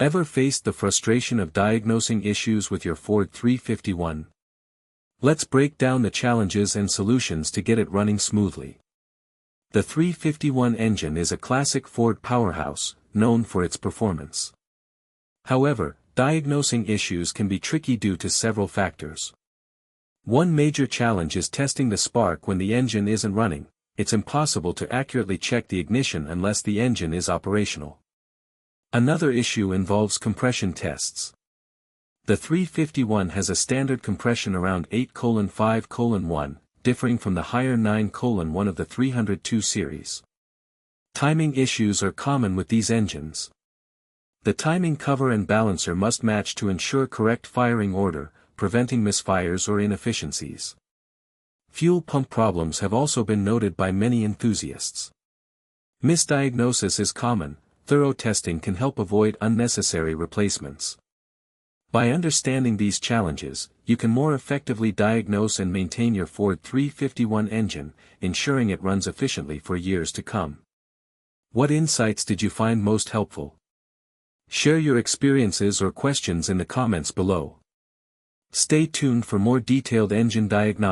Ever faced the frustration of diagnosing issues with your Ford 351? Let's break down the challenges and solutions to get it running smoothly. The 351 engine is a classic Ford powerhouse, known for its performance. However, diagnosing issues can be tricky due to several factors. One major challenge is testing the spark when the engine isn't running. It's impossible to accurately check the ignition unless the engine is operational. Another issue involves compression tests. The 351 has a standard compression around 8:5:1, differing from the higher 9:1 of the 302 series. Timing issues are common with these engines. The timing cover and balancer must match to ensure correct firing order, preventing misfires or inefficiencies. Fuel pump problems have also been noted by many enthusiasts. Misdiagnosis is common. Thorough testing can help avoid unnecessary replacements. By understanding these challenges, you can more effectively diagnose and maintain your Ford 351 engine, ensuring it runs efficiently for years to come. What insights did you find most helpful? Share your experiences or questions in the comments below. Stay tuned for more detailed engine diagnostics.